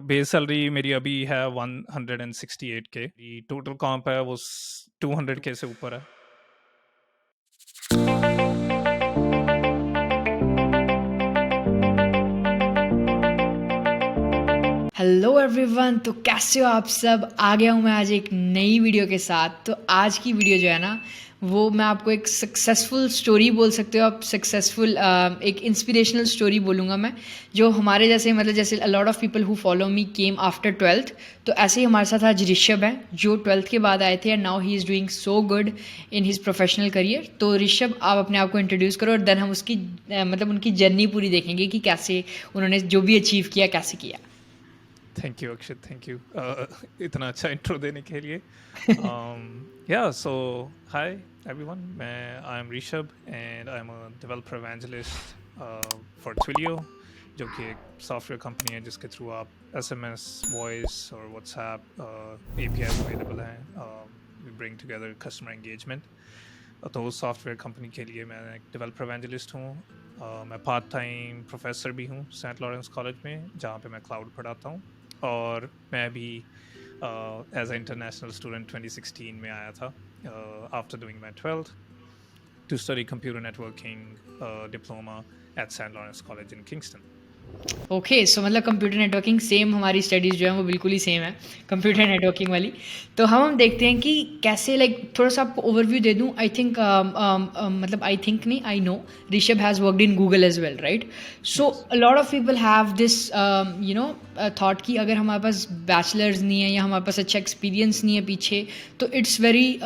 Base salary मेरी अभी है 168K। टोटल कॉम्प है वो 200K से ऊपर है। हेलो एवरीवन, तो कैसे हो आप सब। आ गया हूँ मैं आज एक नई वीडियो के साथ। तो आज की वीडियो जो है ना, वो मैं आपको एक सक्सेसफुल स्टोरी बोल सकते हो आप। सक्सेसफुल एक इंस्पिरेशनल स्टोरी बोलूँगा मैं, जो हमारे जैसे मतलब जैसे अ lot of people who follow me came after 12th। तो ऐसे ही हमारे साथ आज ऋषभ है जो 12th के बाद आए थे and now he is doing so good in his professional career. तो ऋषभ, आप अपने आप को इंट्रोड्यूस करो और देन हम उसकी मतलब उनकी जर्नी पूरी देखेंगे कि कैसे उन्होंने जो भी अचीव किया कैसे किया। Thank you Akshit, thank you इतना अच्छा इंट्रो देने के लिए। या सो हाय एवरीवन, मैं I am Rishabh and I am a developer evangelist for Twilio, जो कि एक सॉफ्टवेयर कंपनी है जिसके थ्रू आप SMS, वॉइस और व्हाट्सएप APIs अवेलेबल हैं। We bring together customer engagement. तो उस सॉफ्टवेयर कंपनी के लिए मैं एक डेवलपर एवेंजलिस्ट हूँ। मैं पार्ट टाइम प्रोफेसर भी हूँ सेंट लॉरेंस कॉलेज में, जहाँ पे मैं क्लाउड पढ़ाता हूँ। और मैं भी एज ए इंटरनेशनल स्टूडेंट 2016 में आया था after doing my 12th to study computer networking diploma at Saint Lawrence college in Kingston. Okay, so मतलब कंप्यूटर नेटवर्किंग सेम, हमारी स्टडीज़ जो है वो बिल्कुल ही सेम है कंप्यूटर नेटवर्किंग वाली। तो हम देखते हैं कि कैसे लाइक थोड़ा सा आपको ओवरव्यू दे दूं। आई थिंक मतलब आई थिंक नहीं, I know Rishabh has worked in Google as well, right. So Yes. A lot of people have this you know thought कि अगर हमारे पास बैचलर्स नहीं है या हमारे पास अच्छा एक्सपीरियंस नहीं है पीछे, तो it's very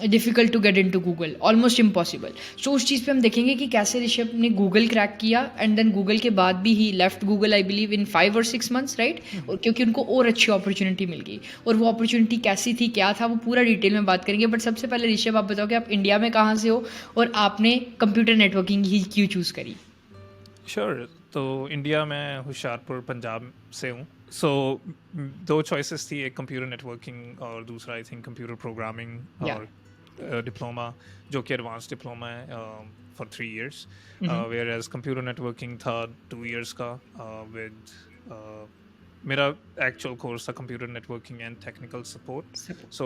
difficult to get into Google, almost impossible. So उस चीज़ पे हम देखेंगे कि कैसे ऋषभ ने गूगल क्रैक किया एंड देन गूगल के बाद भी ही left Google I believe in 5 or 6 months, right. और क्योंकि उनको और अच्छी अपॉर्चुनिटी मिल गई, और वो अपॉर्चुनिटी कैसी थी, क्या था, वो पूरा डिटेल में बात करेंगे। बट सबसे पहले ऋषभ, आप बताओ कि आप इंडिया में कहाँ से हो और आपने कंप्यूटर नेटवर्किंग ही क्यों चूज़ करी। श्योर। तो इंडिया में होशियारपुर पंजाब से हूँ। सो दो चॉइसेस थी, एक कंप्यूटर नेटवर्किंग और दूसरा आई थिंक कंप्यूटर प्रोग्रामिंग या और डिप्लोमा, जो कि एडवांस डिप्लोमा है for 3 years, hmm, whereas computer networking था 2 years का विद मेरा एक्चुअल कोर्स था computer networking and technical support. So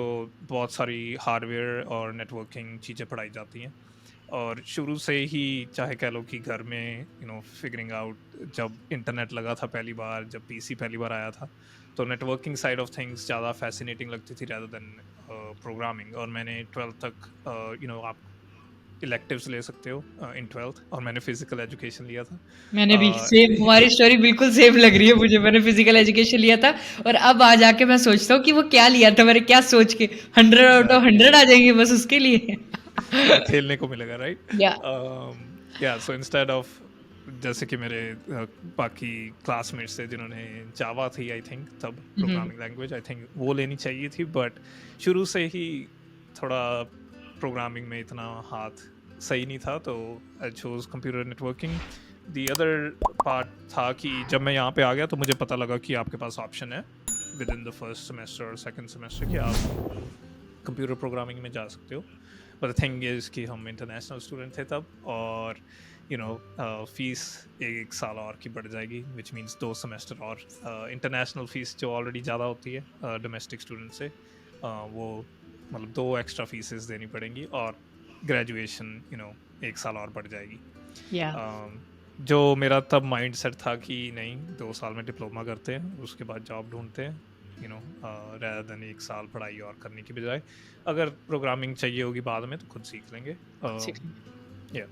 बहुत सारी हार्डवेयर और नेटवर्किंग चीज़ें पढ़ाई जाती हैं। और शुरू से ही चाहे कह लो कि घर में फिगरिंग आउट, जब इंटरनेट लगा था पहली बार, जब PC पहली बार आया था, तो नेटवर्किंग साइड ऑफ थिंग्स ज़्यादा फैसिनेटिंग लगती थी rather देन प्रोग्रामिंग। और मैंने 12th तक आप इलेक्टिव्स ले सकते हो इन 12th, और मैंने फिजिकल एजुकेशन लिया था। मैंने भी सेम, हमारी स्टोरी बिल्कुल सेम लग रही है मुझे। मैंने फिजिकल एजुकेशन लिया था और अब आ जाके मैं सोचता हूँ कि वो क्या लिया था मैंने, क्या सोच के 100 out of 100 एग्जैक्टली, आ जाएंगे बस उसके लिए। खेलने को मिलेगा, राइट। या या सो इंस्टेड ऑफ, जैसे कि मेरे बाकी क्लासमेट्स थे जिन्होंने जावा थी आई थिंक तब प्रोग्रामिंग लैंग्वेज, आई थिंक वो लेनी चाहिए थी, बट शुरू से ही थोड़ा प्रोग्रामिंग में इतना हाथ सही नहीं था, तो I chose computer networking. The other part था कि जब मैं यहाँ पे आ गया तो मुझे पता लगा कि आपके पास ऑप्शन है with in the first semester और सेकंड सेमेस्टर कि आप कंप्यूटर प्रोग्रामिंग में जा सकते हो। बट द थिंग इज़ कि हम इंटरनेशनल स्टूडेंट थे तब, और फीस एक साल और की बढ़ जाएगी, विच मीन्स 2 सेमेस्टर और। इंटरनेशनल फीस जो ऑलरेडी ज़्यादा होती है डोमेस्टिक स्टूडेंट से, वो मतलब 2 एक्स्ट्रा फीसेस देनी पड़ेंगी, और ग्रेजुएशन 1 साल और बढ़ जाएगी। या जो मेरा तब माइंड सेट था कि नहीं, 2 साल में डिप्लोमा करते हैं, उसके बाद जॉब ढूंढते हैं, rather देन 1 साल पढ़ाई और करने की बजाय। अगर प्रोग्रामिंग चाहिए होगी बाद में तो खुद सीख लेंगे। या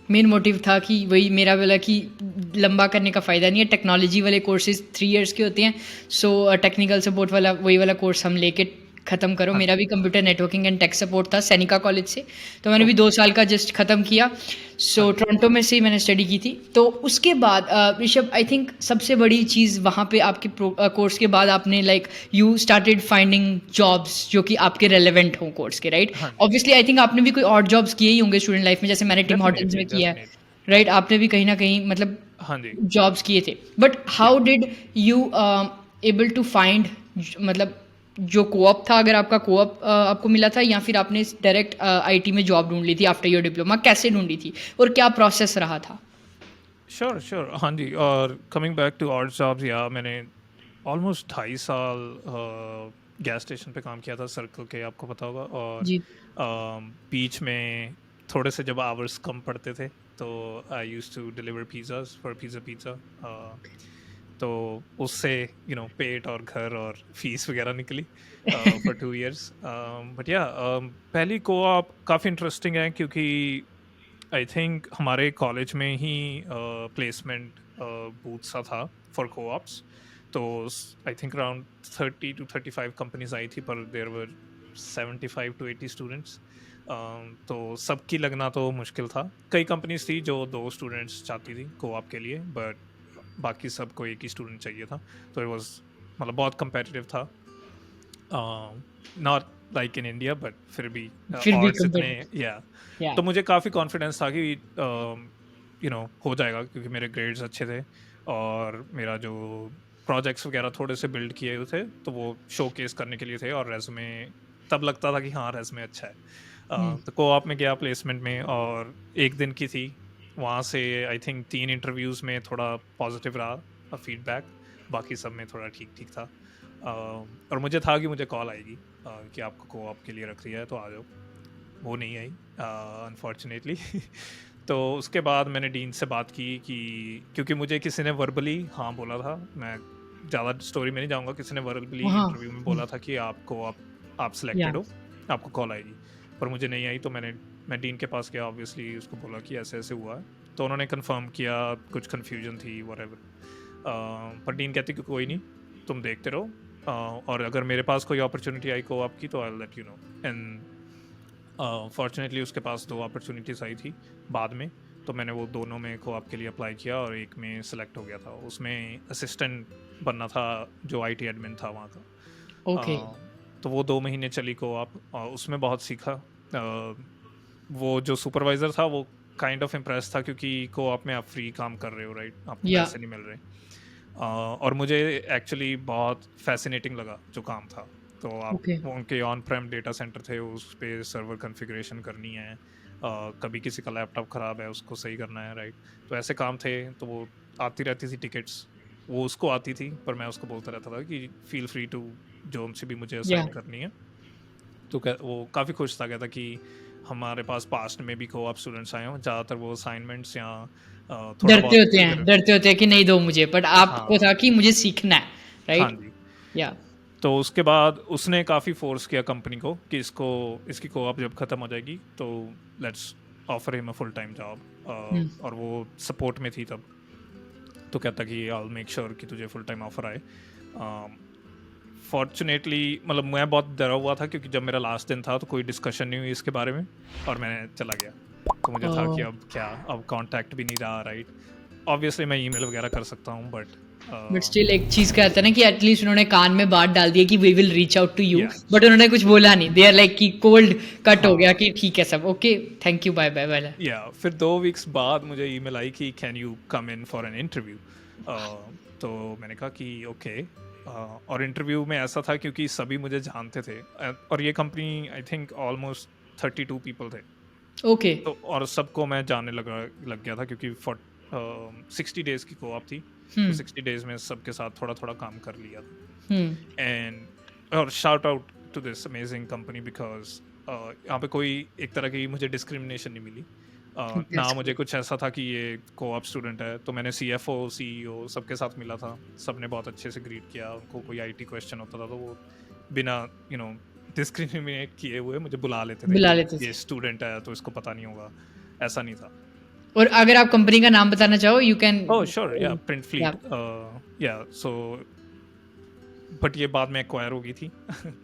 मेन मोटिव था कि वही मेरा वाला कि लंबा करने का फ़ायदा नहीं है। टेक्नोलॉजी वाले कोर्सेज 3 years के होते हैं। सो टेक्निकल सपोर्ट वाला वही वाला कोर्स हम लेके ख़त्म करो। हाँ मेरा जी, भी computer networking and tech support था सैनिका कॉलेज से, तो मैंने भी ओके, 2 साल का जस्ट ख़त्म किया। हाँ सो जी। टोरंटो में से ही मैंने स्टडी की थी। तो उसके बाद ऋषभ, आई थिंक सबसे बड़ी चीज़ वहाँ पे आपके कोर्स के बाद आपने like you started finding jobs जो कि आपके रेलेवेंट हों कोर्स के, राइट। हाँ जी, ऑब्वियसली आई थिंक आपने भी कोई और जॉब्स किए ही होंगे स्टूडेंट लाइफ में, जैसे मैंने टिम हॉर्टन्स डेफिनेटली, में किया है, डेफिनेटली। राइट। आपने भी कहीं ना कहीं मतलब हाँ जी, जॉब्स किए थे। बट या how did you able to find, मतलब जो कोऑप था, अगर आपका कोऑप आपको मिला था या फिर आपने डायरेक्ट आईटी में जॉब ढूंढ ली थी आफ्टर योर डिप्लोमा, कैसे ढूंढी थी और क्या प्रोसेस रहा था। श्योर, श्योर, हाँ जी। और कमिंग बैक टू और जॉब्स, या मैंने ऑलमोस्ट 2.5 साल गैस स्टेशन पे काम किया था सर्कल के, आपको पता होगा। और जी। बीच में थोड़े से जब आवर्स कम पड़ते थे तो I used to deliver pizzas for pizza. तो उससे पेट और घर और फीस वगैरह निकली फॉर 2 years। बट या पहली कोऑप काफ़ी इंटरेस्टिंग है क्योंकि आई थिंक हमारे कॉलेज में ही प्लेसमेंट बूथ सा था फॉर कोऑप्स। तो I think around 30 to 35 companies आई थी, पर देयर वर 75 to 80 स्टूडेंट्स। तो सबकी लगना तो मुश्किल था। कई कंपनीज थी जो 2 स्टूडेंट्स चाहती थी कोऑप के लिए, बट बाकी सबको एक ही स्टूडेंट चाहिए था। तो इट वाज मतलब बहुत competitive था। Not like in India, but फिर भी फिर भी odds इतने, कंपेयर। या या। तो मुझे काफ़ी कॉन्फिडेंस था कि हो जाएगा, क्योंकि मेरे ग्रेड्स अच्छे थे और मेरा जो प्रोजेक्ट्स वगैरह थोड़े से बिल्ड किए हुए थे, तो वो शोकेस करने के लिए थे। और रेज़्यूमे तब लगता था कि हाँ, रेज़्यूमे अच्छा है। हुँ। तो कोऑप में गया प्लेसमेंट में, और 1 दिन की थी। वहाँ से आई थिंक 3 इंटरव्यूज़ में थोड़ा पॉजिटिव रहा फीडबैक, बाकी सब में थोड़ा ठीक-ठीक था। और मुझे था कि मुझे कॉल आएगी कि आपको कोऑप के लिए रख रही है, तो आ जाओ। वो नहीं आई अनफॉर्चुनेटली। तो उसके बाद मैंने डीन से बात की कि क्योंकि मुझे किसी ने वर्बली हाँ बोला था, मैं ज़्यादा स्टोरी में नहीं जाऊँगा, किसी ने वर्बली हाँ। इंटरव्यू में बोला था कि आप या। सिलेक्टेड हो, आपको कॉल आएगी, पर मुझे नहीं आई। तो मैं डीन के पास गया, ऑब्वियसली उसको बोला कि ऐसे ऐसे हुआ है। तो उन्होंने कंफर्म किया, कुछ कन्फ्यूजन थी व्हाटएवर। पर डीन कहती कि कोई नहीं, तुम देखते रहो, और अगर मेरे पास कोई अपॉर्चुनिटी आई कोऑप की तो I will let you know. And fortunately उसके पास 2 अपॉर्चुनिटीज़ आई थी बाद में, तो मैंने वो दोनों में कोऑप के लिए अप्लाई किया और एक में सेलेक्ट हो गया था। उसमें असिस्टेंट बनना था, जो आईटी एडमिन था वहाँ का। ओके। तो वो 2 महीने चली कोऑप, और उसमें बहुत सीखा। वो जो सुपरवाइज़र था वो काइंड ऑफ इम्प्रेस था, क्योंकि कोऑप में आप फ्री काम कर रहे हो, राइट? आपको या। पैसे नहीं मिल रहे। और मुझे एक्चुअली बहुत फैसिनेटिंग लगा जो काम था। तो आप ओके। वो उनके ऑन प्रेम डेटा सेंटर थे, उस पे सर्वर कॉन्फ़िगरेशन करनी है, कभी किसी का लैपटॉप ख़राब है उसको सही करना है, राइट? तो ऐसे काम थे। तो वो आती रहती थी टिकट्स, वो उसको आती थी, पर मैं उसको बोलता रहता था कि फ़ील फ्री टू जो उनसे भी मुझे या। असाइन करनी है। तो वो काफ़ी खुश था, कहता कि हमारे पास पास्ट में भी कोऑप स्टूडेंट्स आए हों, ज़्यादातर वो असाइनमेंट्स या थोड़ा डरते बहुत होते हैं, अगर, डरते होते हैं कि नहीं दो मुझे, बट आपको हाँ, था कि मुझे सीखना है, हाँ राइट? जी। या। तो उसके बाद उसने काफ़ी फोर्स किया कंपनी को कि इसकी कोऑप जब ख़त्म हो जाएगी तो let's offer him a full time hmm. Job. और वो सपोर्ट में थी तब, तो कहता कि आई विल मेक श्योर कि तुझे फुल टाइम ऑफर आए। फॉर्चुनेटली मतलब मैं बहुत डरा हुआ था, क्योंकि जब मेरा लास्ट दिन था तो कोई डिस्कशन नहीं हुई इसके बारे में, और मैं चला गया। तो मुझे था कि ओह! अब क्या, अब कांटेक्ट भी नहीं रहा, राइट? ऑब्वियसली मैं ईमेल वगैरह कर सकता हूँ, बट बट स्टिल एक चीज़ कहते हैं ना कि एटलीस्ट उन्होंने कान में बात डाल दी है कि we will reach out to you, या बट उन्होंने कुछ बोला नहीं। दे आर लाइक कि कोल्ड कट हो गया हाँ, कि ठीक है सब okay, thank you, bye bye वाला। या फिर 2 वीक्स बाद मुझे ईमेल आई कि can you come in for an interview. तो मैंने कहा कि ओके। और इंटरव्यू में ऐसा था क्योंकि सभी मुझे जानते थे, और ये company I think almost 32 people थे। ओके। तो और सबको मैं जानने लग गया था, क्योंकि 60 डेज़ की कोऑप थी। हुँ। तो 60 डेज़ में सबके साथ थोड़ा थोड़ा काम कर लिया था। हुँ। एंड और shout out to this amazing company, because यहाँ पे कोई एक तरह की मुझे डिस्क्रिमिनेशन नहीं मिली। ना दैट्स मुझे गुड। कुछ ऐसा था कि ये कोऑप स्टूडेंट है। तो मैंने सीएफओ सीईओ सबके साथ मिला था, सबने बहुत अच्छे से ग्रीट किया। उनको कोई आईटी क्वेश्चन होता था तो वो बिना डिस्क्रिमिनेट किए हुए मुझे बुला लेते थे बुला कि लेते थे। ये स्टूडेंट है तो इसको पता नहीं होगा, ऐसा नहीं था। और अगर आप कंपनी का नाम बताना चाहो यू कैन। ओह श्योर, या प्रिंट या। फ्लीट, या सो बट ये बाद में एक्वायर हो गई थी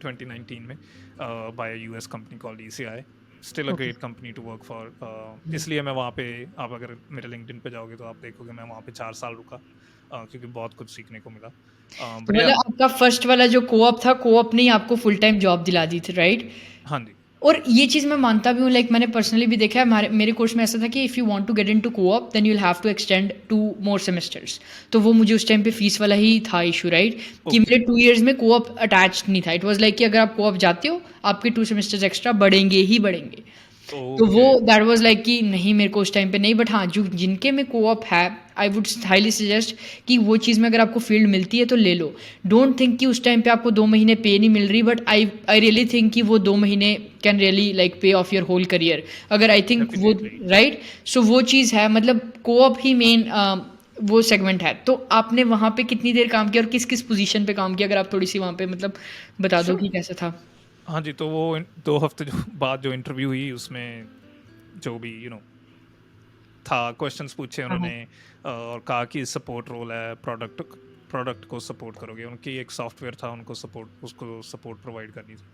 2019 में by US company called ECI। Still a okay. Great company to work for. इसलिए मैं वहाँ पे, आप अगर मेरे लिंक्डइन पे जाओगे तो आप देखोगे मैं वहाँ पे 4 साल रुका, क्योंकि बहुत कुछ सीखने को मिला। तो बट या, मतलब आपका फर्स्ट वाला जो कोऑप था, कोऑप ने ही आपको फुल टाइम जॉब दिला दी थी, राइट? हाँ जी, और ये चीज़ मैं मानता भी हूँ, लाइक मैंने पर्सनली भी देखा है, मेरे कोर्स में ऐसा था कि if you want to get into coop then you will have to extend 2 more semesters. तो वो मुझे उस टाइम पे फीस वाला ही था इशू, राइट? कि ओके, मेरे 2 इयर्स में कोऑप अटैच्ड नहीं था। इट वाज लाइक कि अगर आप कोऑप जाते हो, आपके 2 सेमेस्टर्स एक्स्ट्रा बढ़ेंगे ही बढ़ेंगे। तो वो ओके। दैट वाज़ लाइक कि नहीं मेरे को उस टाइम पे नहीं, बट हाँ, जो जिनके में को-ऑप है, आई वुड हाइली सजेस्ट कि वो चीज़ में अगर आपको फ़ील्ड मिलती है तो ले लो। डोंट थिंक कि उस टाइम पे आपको 2 महीने पे नहीं मिल रही, but I I really think कि वो 2 महीने कैन रियली लाइक पे ऑफ योर होल करियर। अगर आई थिंक वो डेफिनेटली। राइट? सो वो चीज़ है, मतलब को-ऑप ही मेन वो सेगमेंट है। तो आपने वहाँ पे कितनी देर काम किया और किस-किस पोज़ीशन पे काम किया? अगर आप थोड़ी-सी वहाँ पे मतलब बता दो श्योर। कि कैसा था? हाँ जी, तो वो 2 हफ्ते जो बाद जो इंटरव्यू हुई उसमें जो भी था, क्वेश्चंस पूछे हाँ, उन्होंने, हाँ। और कहा कि सपोर्ट रोल है, प्रोडक्ट प्रोडक्ट को सपोर्ट करोगे। उनकी एक सॉफ्टवेयर था, उनको उसको सपोर्ट प्रोवाइड करनी थी।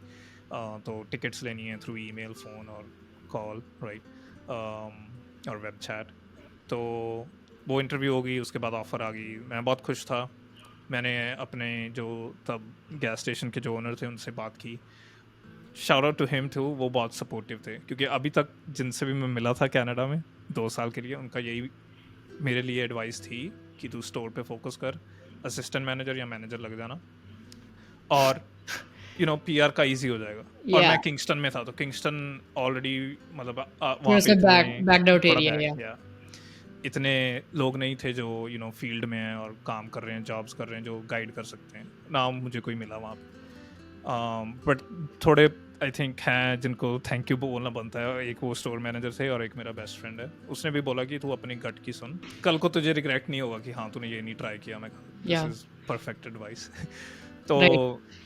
तो टिकट्स लेनी है थ्रू ईमेल, फ़ोन और कॉल, राइट, और वेब चैट। तो वो इंटरव्यू हो गई, उसके बाद ऑफ़र आ गई। मैं बहुत खुश था। मैंने अपने जो तब गैस स्टेशन के जो ओनर थे उनसे बात की। Shout out to him too, वो बहुत सपोर्टिव थे, क्योंकि अभी तक जिनसे भी मैं मिला था कनाडा में 2 साल के लिए, उनका यही मेरे लिए एडवाइस थी कि तू स्टोर पे फोकस कर, असिस्टेंट मैनेजर या मैनेजर लग जाना, और पीआर का इजी हो जाएगा। और या मैं किंगस्टन में था, तो किंगस्टन ऑलरेडी मतलब वहाँ पे थोड़ा-सा इतने बैक्ड आउट थोड़ा एरिया बैक, या या इतने लोग नहीं थे जो फील्ड में हैं और काम कर रहे हैं, जॉब्स कर रहे हैं, जो गाइड कर सकते हैं ना। मुझे कोई मिला वहाँ पे, बट थोड़े आई थिंक हैं जिनको थैंक यू बोलना बनता है। एक वो स्टोर मैनेजर थे और एक मेरा बेस्ट फ्रेंड है, उसने भी बोला कि तू अपनी गट की सुन, कल को तुझे रिग्रेट नहीं होगा कि हाँ तूने ये नहीं ट्राई किया। मैं दिस या इज़ परफेक्ट एडवाइस। तो राइट।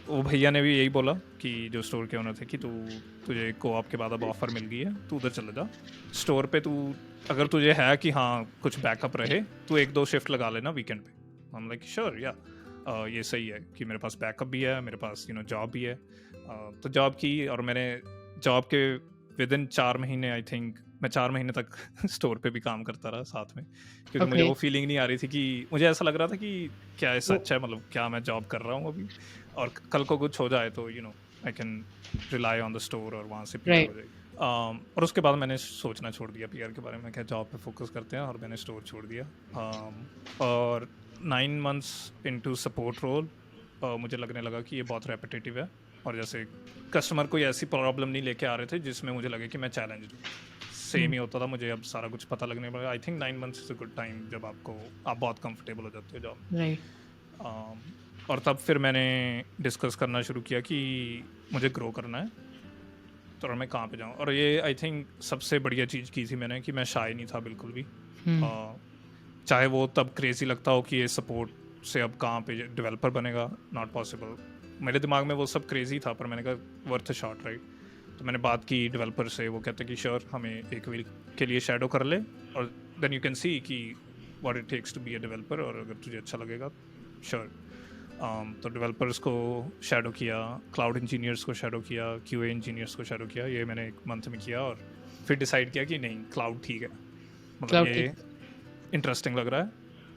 वो भैया ने भी यही बोला कि जो स्टोर के ओनर थे कि तुझे को-ऑप के बाद अब ऑफर मिल गई है, तू उधर चला जा स्टोर पे। तू अगर तुझे है कि हाँ कुछ बैकअप रहे, तू 1-2 शिफ्ट लगा लेना वीकेंड पे। हम लाइक श्योर, या ये सही है कि मेरे पास बैकअप भी है, मेरे पास जॉब भी है। तो जॉब की, और मैंने जॉब के विद इन 4 महीने, आई थिंक मैं 4 महीने तक स्टोर पे भी काम करता रहा साथ में, क्योंकि मुझे ओके। वो फीलिंग नहीं आ रही थी कि मुझे ऐसा लग रहा था कि क्या ये वो सच है, मतलब क्या मैं जॉब कर रहा हूँ अभी, और कल को कुछ हो जाए तो I can rely on the store और वहाँ से पीआर राइट। हो जाएगी। और उसके बाद मैंने सोचना छोड़ दिया पीआर के बारे में, क्या जॉब पे फोकस करते हैं, और मैंने स्टोर छोड़ दिया। और 9 मंथ्स इनटू सपोर्ट रोल मुझे लगने लगा कि ये बहुत रेपिटेटिव है, और जैसे कस्टमर कोई ऐसी प्रॉब्लम नहीं लेके आ रहे थे जिसमें मुझे लगे कि मैं चैलेंज हूँ। सेम हुँ, ही होता था मुझे, अब सारा कुछ पता लगने लगा। I think 9 months is a good time जब आप बहुत कंफर्टेबल हो जाते हो जॉब में। राइट। और तब फिर मैंने डिस्कस करना शुरू किया कि मुझे ग्रो करना है, तो मैं कहाँ पे जाऊँ। और ये आई थिंक सबसे बढ़िया चीज़ की थी मैंने, कि मैं शाय नहीं था बिल्कुल भी। हुँ, चाहे वो तब क्रेजी लगता हो कि ये सपोर्ट से अब कहाँ पे डेवलपर बनेगा, नॉट पॉसिबल। मेरे दिमाग में वो सब क्रेजी था, पर मैंने कहा वर्थ अ शॉट, राइट। तो मैंने बात की डेवलपर से, वो कहते कि श्योर, हमें एक वीक के लिए शैडो कर ले, और देन यू कैन सी कि what it takes to be a developer, और अगर तुझे अच्छा लगेगा श्योर। तो डेवलपर्स को शैडो किया, क्लाउड इंजीनियर्स को शैडो किया, क्यूए इंजीनियर्स को शैडो किया। ये मैंने 1 मंथ में किया, और फिर डिसाइड किया कि नहीं, क्लाउड ठीक है, मतलब क्लाउड ये ठीक। इंटरेस्टिंग लग रहा है,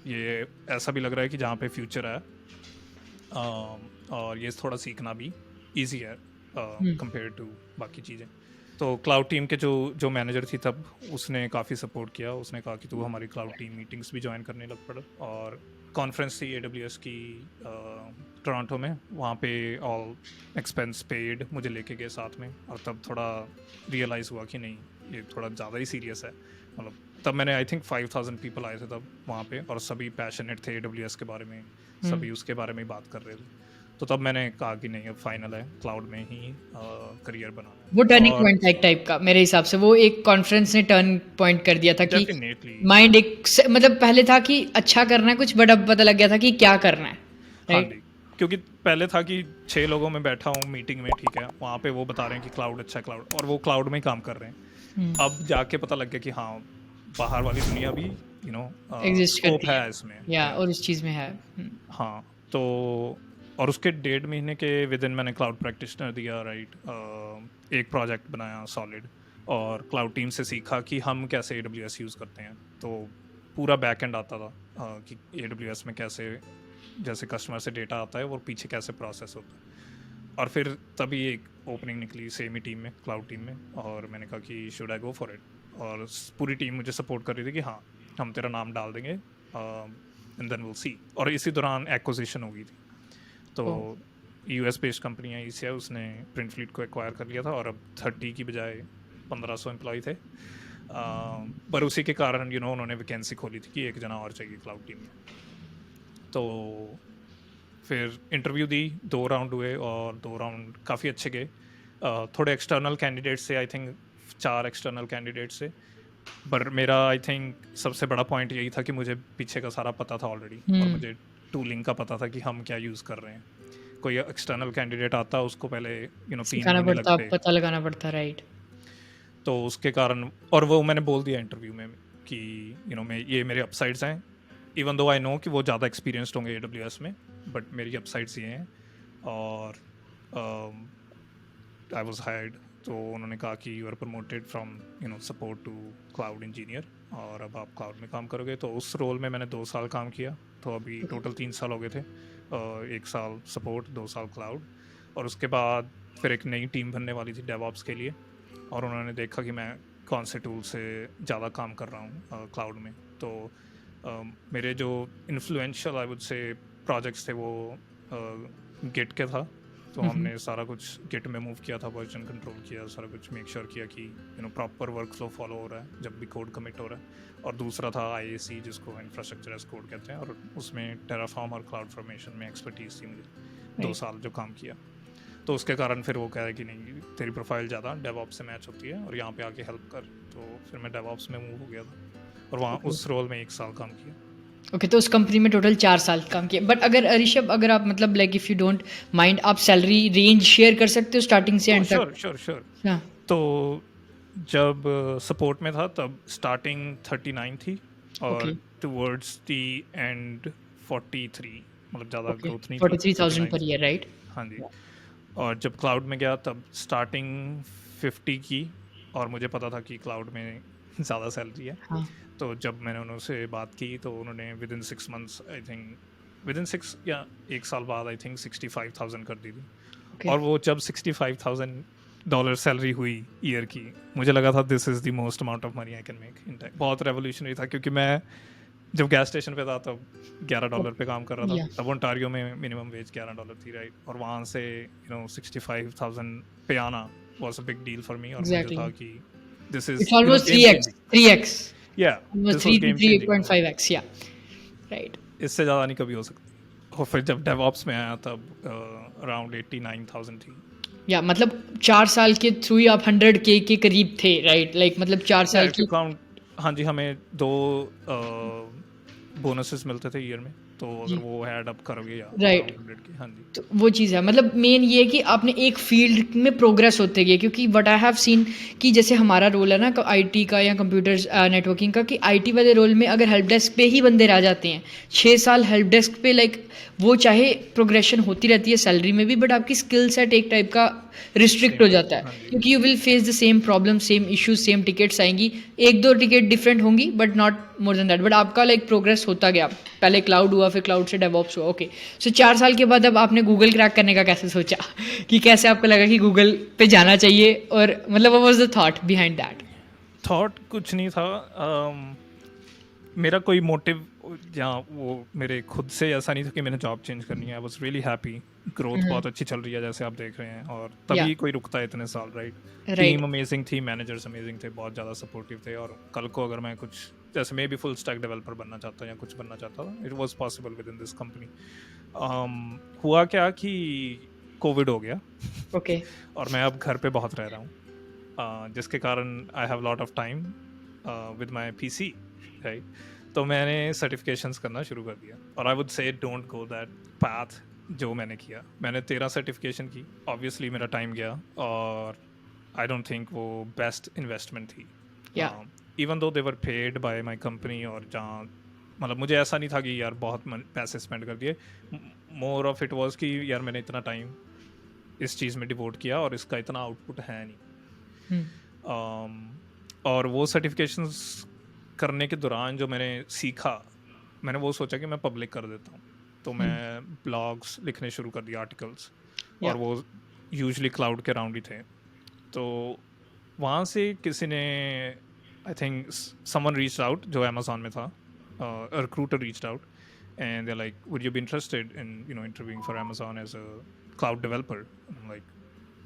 ये ऐसा भी लग रहा है कि जहाँ पे फ्यूचर है। और ये थोड़ा सीखना भी इजी है हुँ, कंपेयर टू बाकी चीज़ें। तो क्लाउड टीम के जो जो मैनेजर थी तब, उसने काफ़ी सपोर्ट किया। उसने कहा कि तू हमारी क्लाउड टीम मीटिंग्स भी ज्वाइन करने लग पड़ा, और कॉन्फ्रेंस थी AWS की टोरंटो में, वहाँ पे ऑल एक्सपेंस पेड मुझे लेके गए साथ में। और तब थोड़ा रियलाइज़ हुआ कि नहीं, ये थोड़ा ज़्यादा ही सीरियस है। मतलब तब मैंने आई थिंक 5000 पीपल आए थे तब वहाँ पे, और सभी पैशनेट थे AWS के बारे में, हुँ। सभी उसके बारे में ही बात कर रहे थे। तो तब मैंने कहा कि नहीं, अब फाइनल है, क्लाउड में ही करियर बनाना वो है। टर्निंग और पॉइंट था एक टाइप का मेरे हिसाब से, वो एक कॉन्फ्रेंस ने टर्न पॉइंट कर दिया था कि डेफिनेटली। माइंड एक स मतलब पहले था कि अच्छा करना है कुछ, बट अब पता लग गया था कि क्या करना है, हाँ राइट? जी, क्योंकि पहले था कि 6 लोगों में बैठा हूँ मीटिंग में, ठीक है, वहाँ पे वो बता रहे हैं कि क्लाउड अच्छा है, क्लाउड, और वो क्लाउड में ही काम कर रहे हैं। हुँ, अब जाके पता लग गया कि हाँ, बाहर वाली दुनिया भी एग्ज़िस्ट स्कोप करती है है इसमें, या या और इस चीज़ में है। हुँ, हाँ। तो और उसके 1.5 महीने के विद इन मैंने क्लाउड प्रैक्टिशनर दिया, राइट, एक प्रोजेक्ट बनाया सॉलिड, और क्लाउड टीम से सीखा कि हम कैसे AWS यूज़ करते हैं। तो पूरा बैक एंड आता था, कि AWS में कैसे, जैसे कस्टमर से डेटा आता है वो पीछे कैसे प्रोसेस होता है। और फिर तभी एक ओपनिंग निकली सेम ही टीम में, क्लाउड टीम में, और मैंने कहा कि should I go for it. और पूरी टीम मुझे सपोर्ट कर रही थी कि हाँ, हम तेरा नाम डाल देंगे, एंड देन विल सी। और इसी दौरान एक्विजिशन हो गई थी, तो ओह! US बेस्ड कंपनी है ECI, उसने प्रिंट फ्लीट को एक्वायर कर लिया था, और अब 30 की बजाय 1500 एम्प्लॉय थे, पर उसी के कारण उन्होंने वैकेंसी खोली थी कि एक जना और चाहिए क्लाउड टीम में। तो फिर इंटरव्यू दी, 2 राउंड हुए और 2 राउंड काफ़ी अच्छे गए। थोड़े एक्सटर्नल कैंडिडेट से, आई थिंक 4 एक्सटर्नल कैंडिडेट से, पर मेरा आई थिंक सबसे बड़ा पॉइंट यही था कि मुझे पीछे का सारा पता था ऑलरेडी, और मुझे टूलिंग का पता था कि हम क्या यूज़ कर रहे हैं। कोई एक्सटर्नल कैंडिडेट आता उसको पहले 3 सिखाना महीने पड़ता, लगते, पता लगाना पड़ता, राइट। तो उसके कारण, और वो मैंने बोल दिया इंटरव्यू में कि मैं ये मेरे अपसाइड्स हैं, इवन दो आई नो कि वो ज़्यादा एक्सपीरियंसड होंगे AWS में, बट मेरी अपसाइड्स ये हैं। और आई वाज हायर्ड, तो उन्होंने कहा कि you are promoted from support to cloud engineer, और अब आप क्लाउड में काम करोगे। तो उस रोल में मैंने 2 साल काम किया, तो अभी टोटल 3 साल हो गए थे। 1 साल सपोर्ट, 2 साल क्लाउड, और उसके बाद फिर एक नई टीम बनने वाली थी डेवऑप्स के लिए, और उन्होंने देखा कि मैं कौन से टूल से ज़्यादा काम कर रहा हूँ क्लाउड में। तो मेरे जो influential I would say projects थे वो गिट के था, तो हमने सारा कुछ गिट में मूव किया था, वर्जन कंट्रोल किया, सारा कुछ मेक श्योर किया कि प्रॉपर वर्क फ्लो फॉलो हो रहा है जब भी कोड कमिट हो रहा है। और दूसरा था IAC, जिसको इंफ्रास्ट्रक्चर एज कोड कहते हैं, और उसमें टेराफॉर्म और क्लाउड फॉर्मेशन में एक्सपर्टीज थी मुझे, 2 साल जो काम किया। तो उसके कारण फिर वो कह रहे कि नहीं, तेरी प्रोफाइल ज़्यादा डेवऑप्स से मैच होती है और यहाँ पे आके हेल्प कर। तो फिर मैं डेवऑप्स में मूव हो गया था, और वहाँ उस रोल में 1 साल काम किया। ओके, तो उस कंपनी में टोटल 4 साल काम किया। बट अगर ऋषभ, अगर आप मतलब like if you don't mind, आप सैलरी रेंज शेयर कर सकते हो स्टार्टिंग से एंड तक? श्योर। हाँ, तो जब सपोर्ट में था तब स्टार्टिंग 39 थी, और ओके, टुवर्ड्स द एंड 43, मतलब ज़्यादा ओके, ग्रोथ नहीं थी, 43,000 49 पर ईयर, राइट? हाँ जी। और जब क्लाउड में गया तब स्टार्टिंग 50 की, और मुझे पता था कि क्लाउड में ज़्यादा सैलरी है। हाँ, तो जब मैंने उनसे बात की तो उन्होंने with in 6 months, I think with in 6 या 1 साल बाद, आई थिंक 65,000 कर दी थी। ओके, और वो जब $65,000 सैलरी हुई ईयर की, मुझे लगा था this is the most amount of money I can make in time. बहुत रेवोल्यूशनरी था, क्योंकि मैं जब गैस स्टेशन पे था तब $11 पे काम कर रहा या, था। तब ओंटारियो में मिनिमम वेज $11 थी, राइट? और वहाँ से 65,000 पे आना was a big deal for me, और मुझे था एग्जैक्टली। कि this is it's almost game 3x, changing. 3x, या almost this was 3 to game changing, 3.5x, या, राइट। इससे ज़्यादा नहीं कभी हो सकती। और फिर जब डेवऑप्स में आया तब अराउंड 89,000 थी। या मतलब 4 साल के थ्रू ही आप 100K के करीब थे, राइट? लाइक मतलब 4 या साल इफ यू की, काउंट, हाँ जी, हमें 2 बोनसेस मिलते थे ईयर में, तो अगर जी, वो ऐड अप करोगे या राइट। अराउंड 100 के। हाँ जी। तो वो चीज़ है, मतलब मेन ये है कि आपने एक फील्ड में प्रोग्रेस होते गए, क्योंकि व्हाट आई हैव सीन कि जैसे हमारा रोल है ना आईटी का या कंप्यूटर नेटवर्किंग का, कि आईटी वाले रोल में अगर हेल्प डेस्क पे ही बंदे रह जाते हैं 6 साल हेल्प डेस्क पे, लाइक वो चाहे प्रोग्रेशन होती रहती है सैलरी में भी, बट आपकी स्किल सेट एक टाइप का रिस्ट्रिक्ट सेम हो रहता जाता है, है, हाँ जी। क्योंकि you will face the same problem, same issues, same tickets आएंगी, 1-2 टिकट डिफरेंट होंगी, but not more than that. But आपका लाइक प्रोग्रेस होता गया, पहले क्लाउड हुआ, फिर क्लाउड से डेवऑप्स हुआ। ओके, सो 4 साल के बाद अब आपने गूगल क्रैक करने का कैसे सोचा कि कैसे आपको लगा कि गूगल पे जाना चाहिए, और मतलब what was the thought behind that? Thought कुछ नहीं था। मेरा कोई मोटिव या वो मेरे खुद से ऐसा नहीं था कि मैंने जॉब चेंज करनी है। I was really happy, growth बहुत अच्छी चल रही है जैसे आप देख रहे हैं, और या, तभी कोई रुकता है इतने साल, राइट? राइट, टीम अमेजिंग थी, मैनेजर्स अमेजिंग थे, बहुत ज़्यादा सपोर्टिव थे, और कल को अगर मैं कुछ, जैसे मैं भी फुल स्टैक डेवलपर बनना चाहता या कुछ बनना चाहता था, it was possible with in this company. हुआ क्या कि कोविड हो गया ओके, और मैं अब घर पे बहुत रह रहा हूँ, जिसके कारण I have lot of time with my PC, right? तो मैंने सर्टिफिकेशंस करना शुरू कर दिया, और I would say don't go that path जो मैंने किया। मैंने 13 सर्टिफिकेशन की, ऑब्वियसली मेरा टाइम गया, और आई डोंट थिंक वो बेस्ट इन्वेस्टमेंट थी। या, even though they were paid by my company, और जहाँ मतलब मुझे ऐसा नहीं था कि यार बहुत पैसे स्पेंड कर दिए। मोर ऑफ इट वॉज कि यार मैंने इतना टाइम इस चीज़ में डिवोट किया और इसका इतना आउटपुट है नहीं। और वो सर्टिफिकेशंस करने के दौरान जो मैंने सीखा, मैंने वो सोचा कि मैं पब्लिक कर देता हूँ। तो मैं ब्लॉग्स लिखने शुरू कर दिया, आर्टिकल्स, और वो यूजुअली क्लाउड के अराउंड ही थे। तो वहाँ से किसी ने, I think someone reached out जो अमेजोन में था, recruiter reached out and they're like, would you be interested in interviewing for Amazon as a cloud developer? And I'm like,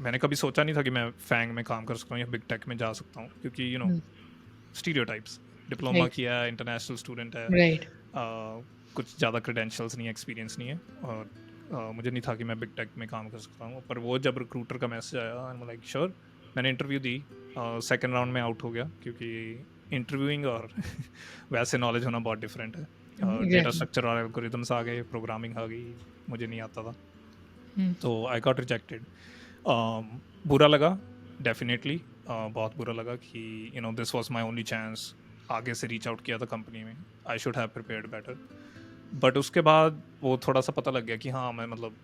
मैंने कभी सोचा नहीं था कि मैं फैंग में काम कर सकता हूँ या बिग टेक में जा सकता हूँ, क्योंकि स्टीरियोटाइप्स, डिप्लोमा राइट, किया है, इंटरनेशनल स्टूडेंट है, राइट। कुछ ज़्यादा क्रेडेंशियल्स नहीं है, एक्सपीरियंस नहीं है, और मुझे नहीं था कि मैं बिग टेक में काम कर सकता हूँ। पर वो जब रिक्रूटर का मैसेज आया, आई एम लाइक श्योर। मैंने इंटरव्यू दी, सेकंड राउंड में आउट हो गया, क्योंकि इंटरव्यूइंग और वैसे नॉलेज होना बहुत डिफरेंट है। Data exactly. स्ट्रक्चर और एल्गोरिदम्स आ गए, प्रोग्रामिंग आ गई, मुझे नहीं आता था, हुँ, तो आई गॉट रिजेक्टेड। बुरा लगा, डेफिनेटली बहुत बुरा लगा कि this was my only chance. आगे से रीच आउट किया था कंपनी में, I should have prepared better. But उसके बाद वो थोड़ा सा पता लग गया कि हाँ, मैं मतलब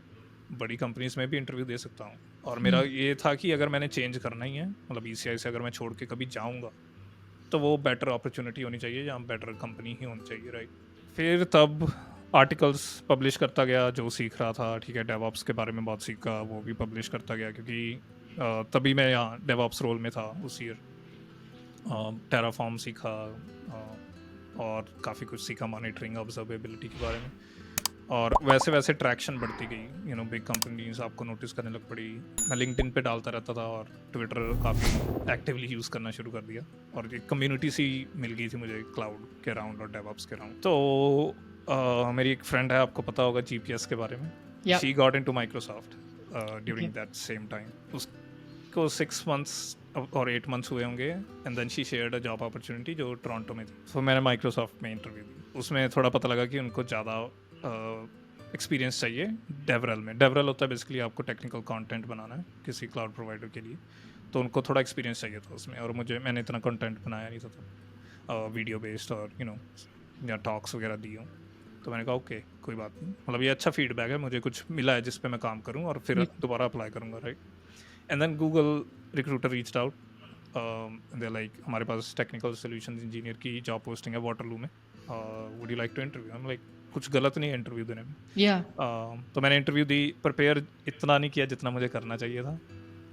बड़ी कंपनीज में भी इंटरव्यू दे सकता हूँ। और मेरा हुँ, ये था कि अगर मैंने चेंज करना ही है, मतलब ECI से अगर मैं छोड़ के कभी जाऊँगा, तो वो बेटर अपॉर्चुनिटी होनी चाहिए, या बेटर कंपनी ही होनी चाहिए, राइट। फिर तब आर्टिकल्स पब्लिश करता गया, जो सीख रहा था, ठीक है, डेवऑप्स के बारे में बहुत सीखा, वो भी पब्लिश करता गया, क्योंकि तभी मैं यहाँ डेवऑप्स रोल में था उस ईयर। टेराफॉर्म सीखा, और काफ़ी कुछ सीखा मॉनिटरिंग, ऑब्जर्वेबिलिटी के बारे में। और वैसे वैसे ट्रैक्शन बढ़ती गई, बिग कंपनीज आपको नोटिस करने लग पड़ी। मैं लिंक्डइन पे डालता रहता था, और ट्विटर काफ़ी एक्टिवली यूज़ करना शुरू कर दिया, और एक कम्युनिटी सी मिल गई थी मुझे क्लाउड के अराउंड और डेवऑप्स के अराउंड। तो मेरी एक फ्रेंड है, आपको पता होगा GPS के बारे में, या she got into Microsoft okay, during that same time. उसको 6 months और 8 months हुए होंगे, and then she shared a job opportunity जो टोरंटो में थी। तो मैंने माइक्रोसॉफ्ट में इंटरव्यू दी, उसमें थोड़ा पता लगा कि उनको ज़्यादा एक्सपीरियंस चाहिए डेवरल में। डेवरल होता है बेसिकली आपको टेक्निकल कंटेंट बनाना है किसी क्लाउड प्रोवाइडर के लिए, तो उनको थोड़ा एक्सपीरियंस चाहिए था उसमें, और मैंने इतना कंटेंट बनाया नहीं था तब, वीडियो बेस्ड और या टॉक्स वगैरह दी हूँ। तो मैंने कहा ओके, कोई बात नहीं, मतलब ये अच्छा फीडबैक है, मुझे कुछ मिला है जिस पे मैं काम करूँ, और फिर बिल्कुल, दोबारा अप्लाई करूँगा, right. And then Google recruiter reached out, they like हमारे पास टेक्निकल सोल्यूशन इंजीनियर की जॉब पोस्टिंग है वाटरलू में, would you like to interview. हम लाइक कुछ गलत नहीं है इंटरव्यू देने में। या तो मैंने इंटरव्यू दी, प्रिपेयर इतना नहीं किया जितना मुझे करना चाहिए था,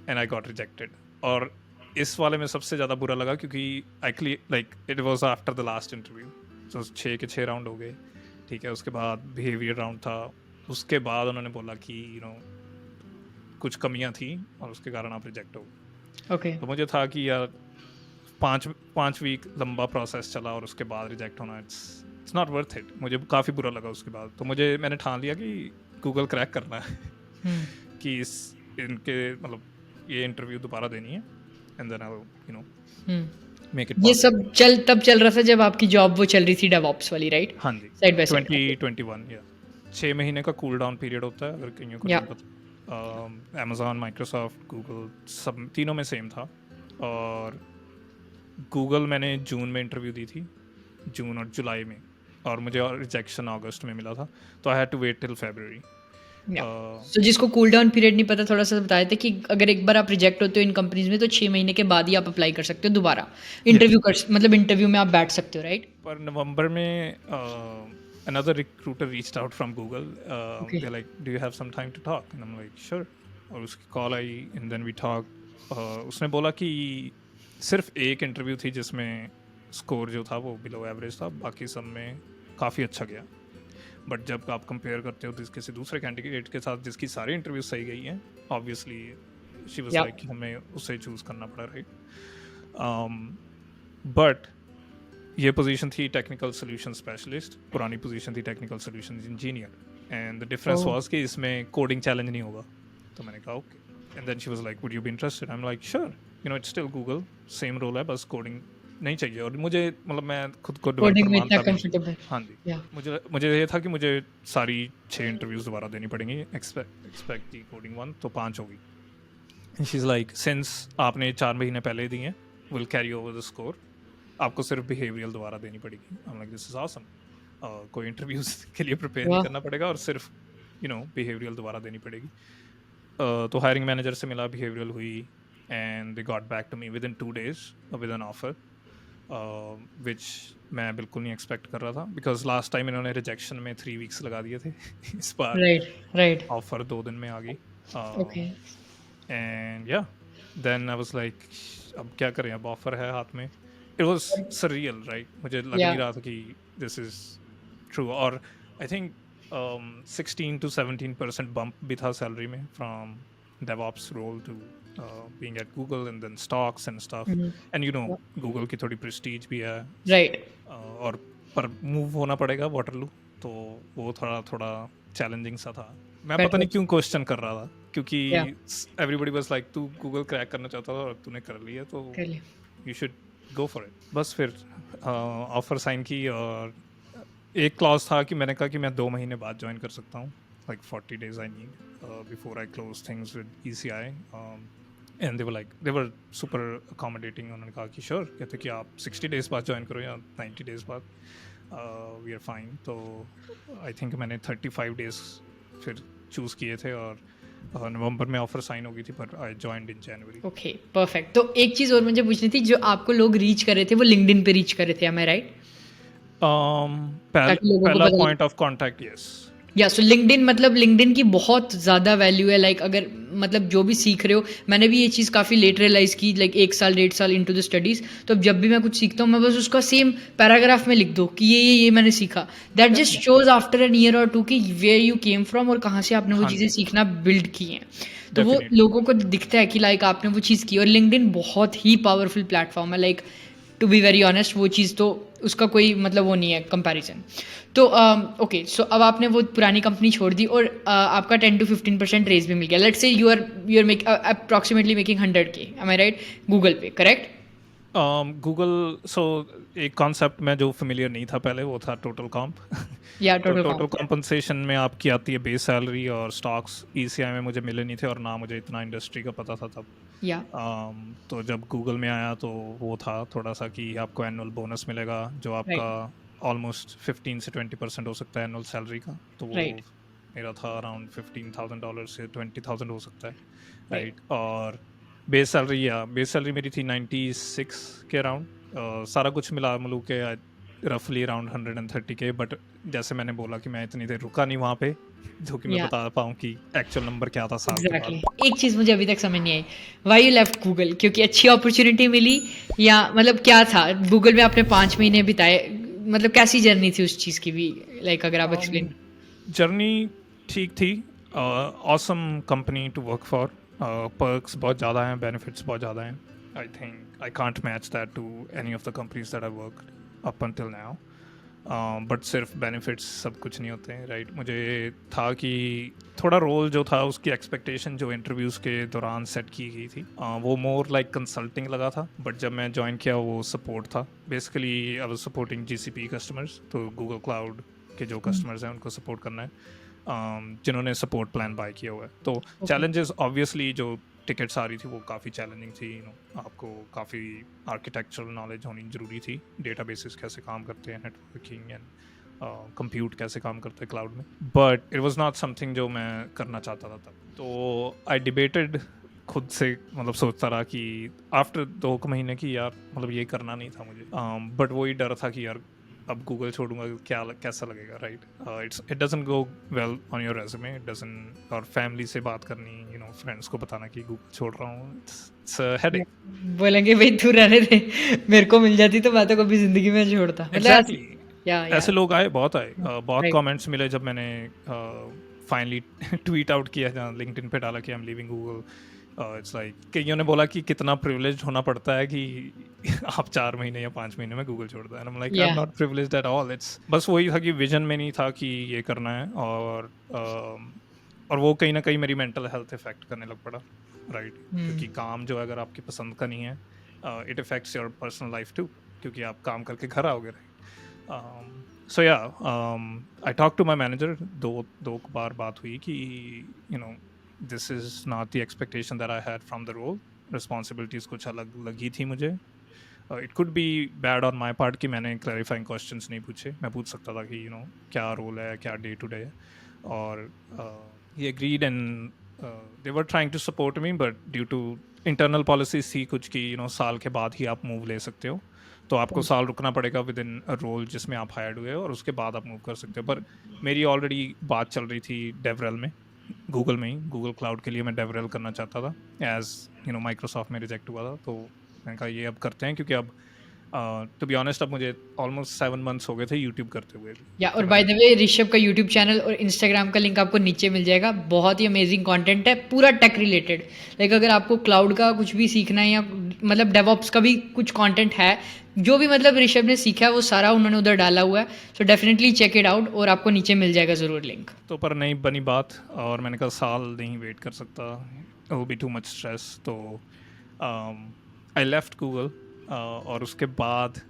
एंड आई गॉट रिजेक्टेड। और इस वाले में सबसे ज़्यादा बुरा लगा, क्योंकि actually like it was after the last interview, तो 6 के 6 राउंड हो गए, ठीक है। उसके बाद बिहेवियर राउंड था, उसके बाद उन्होंने बोला कि कुछ कमियां थी, और उसके कारण आप रिजेक्ट हो गए। ओके, तो मुझे था कि यार 5 वीक लंबा प्रोसेस चला, और उसके बाद रिजेक्ट होना, इट्स नॉट वर्थ इट। मुझे काफ़ी बुरा लगा उसके बाद, तो मैंने ठान लिया कि गूगल क्रैक करना है हुँ, कि इनके मतलब ये इंटरव्यू दोबारा देनी है, and then I hmm. Make it ये पॉसिबल। सब तब चल रहा था जब आपकी जॉब वो चल रही थी डेवऑप्स वाली, राइट? हाँ जी, साइड बाय साइड, ओके, 2021, या 6 महीने का कूल डाउन पीरियड होता है, अगर कईयों को या नहीं पता। अमेजोन, माइक्रोसॉफ्ट, गूगल, सब तीनों में सेम था। और गूगल मैंने जून में इंटरव्यू दी थी, जून और जुलाई में, और मुझे रिजेक्शन अगस्त में मिला था, तो I had to wait till February। या सो जिसको कूल डाउन पीरियड नहीं पता, थोड़ा-सा बताए थे कि अगर एक बार आप रिजेक्ट होते हो इन कंपनीज़ में, तो 6 महीने के बाद ही आप अप्लाई कर सकते हो दोबारा। यस, मतलब इंटरव्यू में आप बैठ सकते हो, राइट? पर नवंबर में another recruiter reached out from Google. Okay, They're like, "Do you have some time to talk?" And I'm like, "Sure." और उसकी call I, and then we talked. उसने बोला कि सिर्फ एक इंटरव्यू थी जिसमें स्कोर जो था वो बिलो एवरेज था, बाकी सब में काफ़ी अच्छा गया। बट जब आप कंपेयर करते हो किसी दूसरे कैंडिडेट के साथ जिसकी सारी इंटरव्यू सही गई हैं, ऑब्वियसली शी वाज या लाइक कि हमें उसे चूज़ करना पड़ा, राइट। बट ये पोजीशन थी टेक्निकल सोल्यूशन स्पेशलिस्ट, पुरानी पोजीशन थी technical solution engineer, and the difference oh! Was कि इसमें कोडिंग चैलेंज नहीं होगा। तो मैंने कहा okay, and then she was like would you be interested. I am like sure, it's still Google, same role है, बस कोडिंग नहीं चाहिए। और मुझे मतलब मैं खुद को डेवलपर कोडिंग में इतना मानता भी नहीं। कंफर्टेबल, हाँ जी, या मुझे ये था कि मुझे सारी 6 इंटरव्यूज दोबारा देनी पड़ेंगी, एक्सपेक्ट की कोडिंग 1 तो 5 होगी। शी इज़ लाइक सिंस आपने 4 महीने पहले दी हैं, will carry over the score, आपको सिर्फ बिहेवियरल दोबारा देनी पड़ेगी। आई am like this is awesome, कोई इंटरव्यूज के लिए प्रिपेयर नहीं वाह! करना पड़ेगा, और सिर्फ बिहेवियरल दोबारा देनी पड़ेगी। तो हायरिंग मैनेजर से मिला, बिहेवियरल हुई, and they got back to me within 2 days with an offer, which मैं बिल्कुल नहीं एक्सपेक्ट कर रहा था, बिकॉज लास्ट टाइम इन्होंने रिजेक्शन में 3 weeks लगा दिए थे इस बार राइट, राइट, ऑफर 2 दिन में आ गई। ओके, एंड या देन आई वाज लाइक अब क्या करें, अब ऑफर है हाथ में। इट वाज सरियल, राइट, मुझे लग या नहीं रहा था कि दिस इज ट्रू। और आई थिंक 16 to 17% बम्प भी था सैलरी में from DevOps role to being at Google and then stocks and stuff. And you know, Google की थोड़ी prestige भी है, राइट और पर मूव होना पड़ेगा वाटरलू, तो वो थोड़ा थोड़ा चैलेंजिंग सा था. मैं पता नहीं क्यों क्वेश्चन कर रहा था, क्योंकि एवरीबॉडी वाज लाइक तू गूगल क्रैक करना चाहता था और तूने कर लिया, तो you should go for it. बस फिर ऑफर साइन की, और एक क्लॉज था कि मैंने कहा कि मैं 2 महीने बाद ज्वाइन कर सकता हूँ, like 40 days I need before I close things with ECI. And they were super accommodating. उन्होंने कहा कि श्योर, कहते कि आप 60 days बाद ज्वाइन करो या 90 days बाद, वी आर फाइन. तो आई थिंक मैंने 35 days फिर चूज़ किए थे, और नवंबर में ऑफर साइन हो गई थी, पर I joined in January. Okay perfect. तो एक चीज़ और मुझे पूछनी थी, जो आपको लोग रीच कर रहे थे वो लिंक्डइन पे रीच कर रहे थे, एम आई राइट? पहला पॉइंट ऑफ कांटेक्ट, यस. या सो लिंक्डइन, मतलब लिंक्डइन की बहुत ज़्यादा वैल्यू है. लाइक अगर मतलब जो भी सीख रहे हो, मैंने भी ये चीज़ काफ़ी लेट रियलाइज़ की, लाइक 1 साल 1.5 साल इनटू द स्टडीज़. तो अब जब भी मैं कुछ सीखता हूँ, मैं बस उसका सेम पैराग्राफ में लिख दो कि ये मैंने सीखा. That just shows after an year और 2 कि वेयर यू केम फ्रॉम और कहाँ से आपने वो चीज़ें सीखना बिल्ड की हैं. तो वो लोगों को दिखता है कि लाइक आपने वो चीज़ की. और लिंक्डइन बहुत ही पावरफुल प्लेटफॉर्म है. Like to be very honest, वो चीज़ तो उसका कोई मतलब वो नहीं है कंपैरिजन. तो ओके, सो अब आपने वो पुरानी कंपनी छोड़ दी और आपका 10 to 15% रेज भी मिल गया. Let's say you are make approximately making 100K, am I right, Google पे, करेक्ट? गूगल, सो एक कॉन्सेप्ट में जो फेमिलियर नहीं था पहले, वो था टोटल कॉम्प. या टोटल कॉम्पनसेशन में आपकी आती है बेस सैलरी, और स्टॉक्स ECI में मुझे मिले नहीं थे, और ना मुझे इतना इंडस्ट्री का पता था तब. या तो जब गूगल में आया तो वो था थोड़ा सा कि आपको एनुअल बोनस मिलेगा, जो आपका ऑलमोस्ट 15 से 20% हो सकता है एनुअल सैलरी का. तो वो मेरा था अराउंड $15,000 से 20,000 हो सकता है, राइट. और बेस सैलरी मेरी थी 96 के अराउंड. सारा कुछ मिला मिलू के रफली अराउंड 130K. बट जैसे मैंने बोला कि मैं इतनी देर रुका नहीं वहाँ पे, जो कि मैं बता पाऊँ कि एक्चुअल नंबर क्या था साल के बाद. एक चीज़ मुझे अभी तक समझ नहीं आई, व्हाई यू लेफ्ट गूगल? क्योंकि अच्छी अपॉर्चुनिटी मिली, या मतलब क्या था? गूगल में आपने 5 महीने बिताए, मतलब कैसी जर्नी थी उस चीज़ की भी, लाइक अगर आप एक्सप्लेन. जर्नी ठीक थी. Awesome company to work for. Perks बहुत ज़्यादा हैं, बेनिफिट्स बहुत ज़्यादा हैं. I think I can't match that to any of the companies that I worked up until now. But सिर्फ बेनिफिट्स सब कुछ नहीं होते हैं, राइट. मुझे था कि थोड़ा रोल जो था, उसकी एक्सपेक्टेशन जो इंटरव्यूज़ के दौरान सेट की गई थी, वो मोर लाइक कंसल्टिंग लगा था. बट जब मैं ज्वाइन किया, वो सपोर्ट था. Basically I was supporting GCP customers, तो गूगल क्लाउड के जो कस्टमर्स हैं उनको सपोर्ट करना है, जिन्होंने सपोर्ट प्लान बाय किया हुआ है. तो चैलेंजेस ऑब्वियसली जो टिकट्स आ रही थी वो काफ़ी चैलेंजिंग थी. आपको काफ़ी आर्किटेक्चरल नॉलेज होनी ज़रूरी थी. डेटाबेसेस कैसे काम करते हैं, नेटवर्किंग एंड कंप्यूट कैसे काम करते हैं क्लाउड में. But it was not something जो मैं करना चाहता था तब. तो आई डिबेटेड खुद से, मतलब सोचता रहा कि आफ्टर 2 महीने की, यार मतलब ये करना नहीं था मुझे. बट वही डर था कि यार अब गूगल छोड़ूंगा कैसा लगेगा, right. It doesn't go well on your resume, it doesn't. और फैमिली से बात करनी, फ्रेंड्स को बताना कि गूगल छोड़ रहा हूँ, इट्स हेडेक. बोलेंगे भाई तू रहने दे, मेरे को मिल जाती तो मैं तो कभी जिंदगी में छोड़ता. मतलब ऐसे लोग आए, बहुत कमेंट्स मिले जब मैंने फाइनली ट्वीट आउट किया, लिंक्डइन पे डाला कि I am leaving Google. It's like कईयों ने बोला कि कितना प्रिविलेज्ड होना पड़ता है कि आप 4 महीने या 5 महीने में गूगल छोड़ दो. And I am like I am not privileged at all. It's बस वही था कि विजन में नहीं था कि ये करना है, और वो कहीं ना कहीं मेरी मेंटल हेल्थ इफेक्ट करने लग पड़ा, राइट. क्योंकि काम जो अगर आपकी पसंद का नहीं है, it affects your personal life too, क्योंकि आप काम करके घर आओगे, राइट. सो या I talk to my manager. दो बार बात हुई कि this is not the expectation that I had from the role. Responsibilities कुछ अलग लगी थी मुझे. It could be bad on my part कि मैंने clarifying questions नहीं पूछे. मैं पूछ सकता था कि क्या रोल है, क्या day to day है. और he agreed and they were trying to support me, but due to internal policies थी कुछ कि साल के बाद ही आप मूव ले सकते हो. तो आपको साल रुकना पड़ेगा विद इन अ रोल जिसमें आप हायर्ड हुए हो, और उसके बाद आप मूव कर सकते हो. पर मेरी ऑलरेडी बात चल रही थी डेवरेल में, गूगल में ही. गूगल क्लाउड के लिए मैं डेवरेल करना चाहता था, एज माइक्रोसॉफ्ट में रिजेक्ट हुआ था. तो मैंने कहा ये अब करते हैं, क्योंकि अब टू बी ऑनेस्ट अब मुझे ऑलमोस्ट 7 मंथ्स हो गए थे यूट्यूब करते हुए भी। या और बाय द वे ऋषभ का यूट्यूब चैनल और इंस्टाग्राम का लिंक आपको नीचे मिल जाएगा। बहुत ही अमेजिंग कंटेंट है, पूरा टेक रिलेटेड। लाइक अगर आपको क्लाउड का कुछ भी सीखना है या मतलब डेवऑप्स का भी कुछ कंटेंट है, जो भी मतलब ऋषभ ने सीखा है वो सारा उन्होंने उधर डाला हुआ है। So definitely check it out और आपको नीचे मिल जाएगा ज़रूर लिंक। तो पर नहीं बनी बात, और मैंने कहा साल नहीं वेट कर सकता, it will be too much stress. तो आई लेफ्ट गूगल, और उसके बाद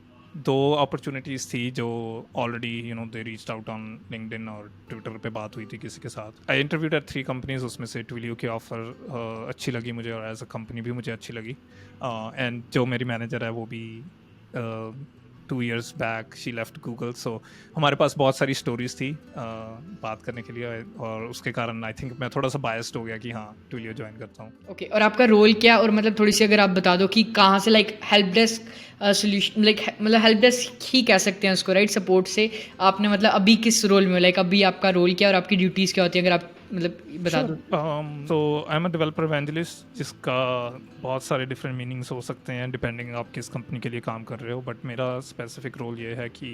2 अपॉर्चुनिटीज़ थी जो already they reached out on LinkedIn और ट्विटर पे बात हुई थी किसी के साथ। आई इंटरव्यूड एट 3 कंपनीज, उसमें से ट्विलियो की ऑफ़र अच्छी लगी मुझे और एज अ कंपनी भी मुझे अच्छी लगी। एंड जो मेरी मैनेजर है वो भी 2 years back she left Google, so हमारे पास बहुत सारी स्टोरीज थी बात करने के लिए, और उसके कारण आई थिंक मैं थोड़ा सा बायस्ड हो गया कि हाँ ट्विलियो ज्वाइन करता हूँ। ओके और आपका रोल क्या, और मतलब थोड़ी सी अगर आप बता दो कि कहाँ से like help desk solution, like मतलब हेल्प डेस्क ही कह सकते हैं उसको, राइट? सपोर्ट से आपने मतलब अभी किस रोल में हो, लाइक अभी आपका रोल क्या और आपकी ड्यूटीज़ क्या होती है, अगर आप मतलब बता दो। तो I am a developer evangelist, जिसका बहुत सारे डिफरेंट मीनिंग्स हो सकते हैं डिपेंडिंग आप किस कंपनी के लिए काम कर रहे हो, बट मेरा स्पेसिफिक रोल ये है कि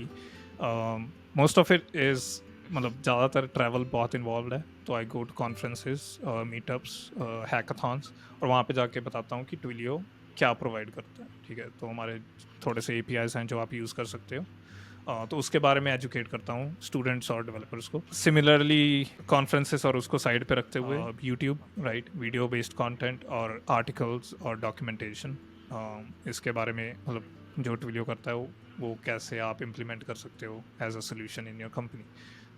मोस्ट ऑफ इट इज़ मतलब ज़्यादातर ट्रैवल बहुत इन्वॉल्व है। तो I go to conferences, meetups, hackathons, और वहाँ पे जाके बताता हूँ कि ट्विलियो क्या प्रोवाइड करता है। ठीक है, तो हमारे थोड़े से APIs हैं जो आप यूज़ कर सकते हो, तो उसके बारे में एजुकेट करता हूँ स्टूडेंट्स और डेवलपर्स को। सिमिलरली कॉन्फ्रेंसेस और उसको साइड पे रखते हुए YouTube, right, video based content और आर्टिकल्स और डॉक्यूमेंटेशन, इसके बारे में मतलब जो ट्विलियो करता है वो कैसे आप इम्प्लीमेंट कर सकते हो as a solution in your company.